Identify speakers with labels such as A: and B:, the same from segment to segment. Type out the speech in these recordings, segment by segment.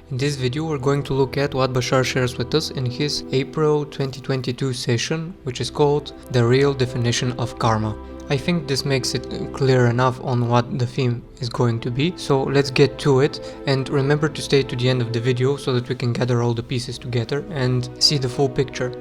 A: In this video we're going to look at what Bashar shares with us in his April 2022 session, which is called The Real Definition of Karma. I think this makes it clear enough on what the theme is going to be, so let's get to it, and remember to stay to the end of the video so that we can gather all the pieces together and see the full picture.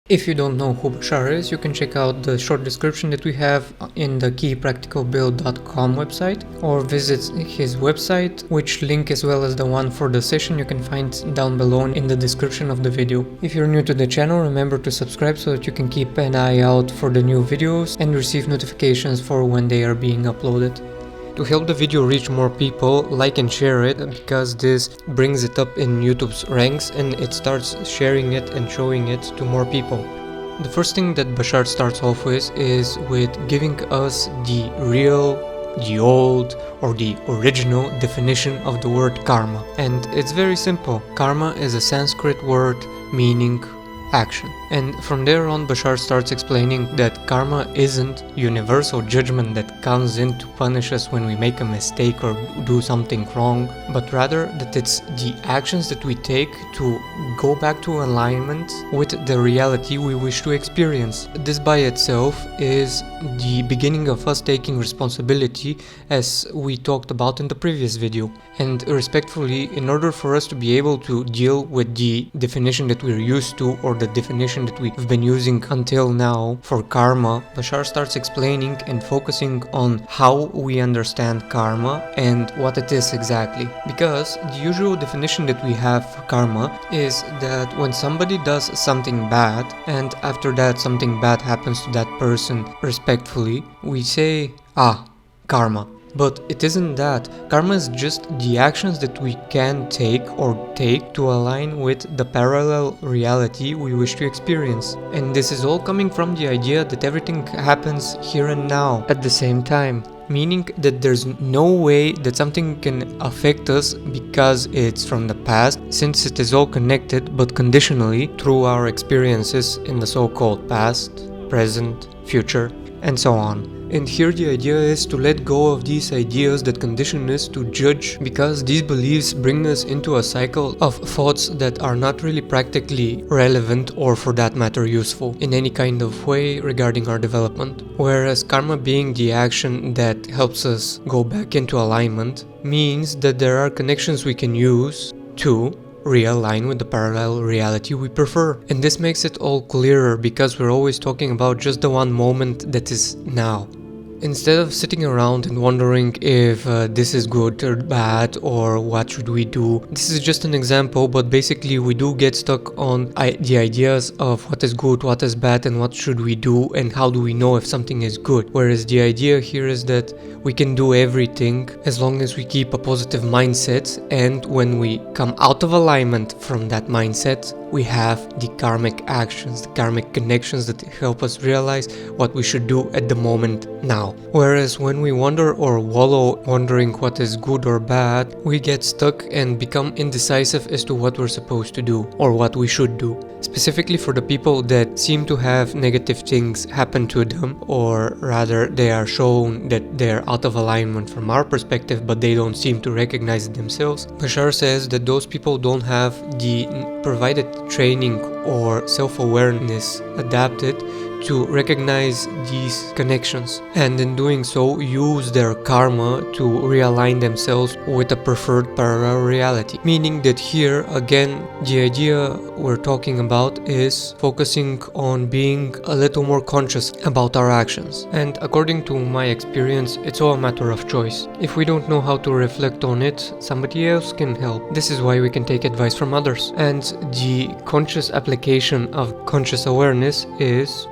A: If you don't know who Bashar is, you can check out the short description that we have in the KeyPracticalBuild.com website, or visit his website, which link as well as the one for the session you can find down below in the description of the video. If you're new to the channel, remember to subscribe so that you can keep an eye out for the new videos and receive notifications for when they are being uploaded. To help the video reach more people, like and share it, because this brings it up in YouTube's ranks and it starts sharing it and showing it to more people. The first thing that Bashar starts off with is with giving us the real, the old, or the original definition of the word karma. And it's very simple. Karma is a Sanskrit word meaning action. And from there on, Bashar starts explaining that karma isn't universal judgment that comes in to punish us when we make a mistake or do something wrong, but rather that it's the actions that we take to go back to alignment with the reality we wish to experience. This by itself is the beginning of us taking responsibility, as we talked about in the previous video. And respectfully, in order for us to be able to deal with the definition that we're used to, or the definition that we've been using until now for karma, Bashar starts explaining and focusing on how we understand karma and what it is exactly. Because the usual definition that we have for karma is that when somebody does something bad and after that something bad happens to that person, respectfully, we say, karma. But it isn't that. Karma is just the actions that we can take to align with the parallel reality we wish to experience. And this is all coming from the idea that everything happens here and now at the same time. Meaning that there's no way that something can affect us because it's from the past, since it is all connected but conditionally through our experiences in the so-called past, present, future, and so on. And here the idea is to let go of these ideas that condition us to judge, because these beliefs bring us into a cycle of thoughts that are not really practically relevant or for that matter useful in any kind of way regarding our development. Whereas karma being the action that helps us go back into alignment means that there are connections we can use to realign with the parallel reality we prefer. And this makes it all clearer because we're always talking about just the one moment that is now. Instead of sitting around and wondering if this is good or bad or what should we do. This is just an example, but basically we do get stuck on the ideas of what is good, what is bad, and what should we do, and how do we know if something is good. Whereas the idea here is that we can do everything as long as we keep a positive mindset, and when we come out of alignment from that mindset, we have the karmic actions, the karmic connections that help us realize what we should do at the moment now. Whereas when we wonder or wallow wondering what is good or bad, we get stuck and become indecisive as to what we're supposed to do or what we should do. Specifically for the people that seem to have negative things happen to them, or rather they are shown that they're out of alignment from our perspective, but they don't seem to recognize it themselves. Bashar says that those people don't have the provided training or self-awareness adapted to recognize these connections, and in doing so use their karma to realign themselves with a preferred parallel reality. Meaning that here again the idea we're talking about is focusing on being a little more conscious about our actions. And according to my experience, it's all a matter of choice. If we don't know how to reflect on it, somebody else can help. This is why we can take advice from others. And the conscious application of conscious awareness is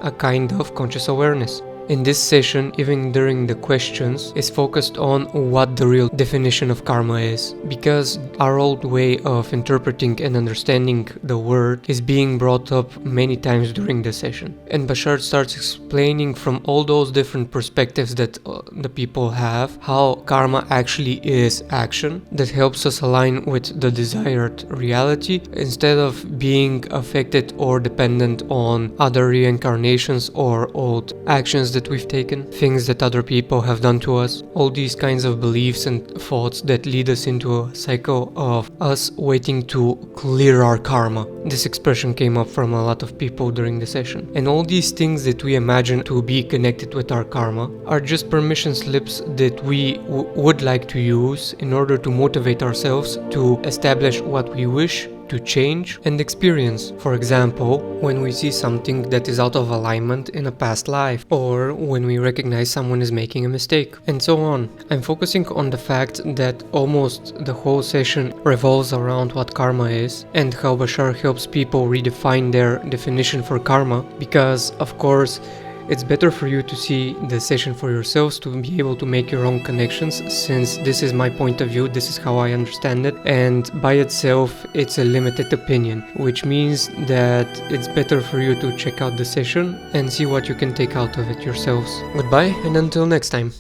A: a kind of conscious awareness. In this session, even during the questions, is focused on what the real definition of karma is, because our old way of interpreting and understanding the word is being brought up many times during the session. And Bashar starts explaining from all those different perspectives that the people have, how karma actually is action that helps us align with the desired reality instead of being affected or dependent on other reincarnations or old actions that we've taken, things that other people have done to us, all these kinds of beliefs and thoughts that lead us into a cycle of us waiting to clear our karma. This expression came up from a lot of people during the session. And all these things that we imagine to be connected with our karma are just permission slips that we would like to use in order to motivate ourselves to establish what we wish to change and experience. For example, when we see something that is out of alignment in a past life, or when we recognize someone is making a mistake, and so on. I'm focusing on the fact that almost the whole session revolves around what karma is and how Bashar helps people redefine their definition for karma, because of course it's better for you to see the session for yourselves, to be able to make your own connections, since this is my point of view, this is how I understand it, and by itself it's a limited opinion, which means that it's better for you to check out the session and see what you can take out of it yourselves. Goodbye, and until next time.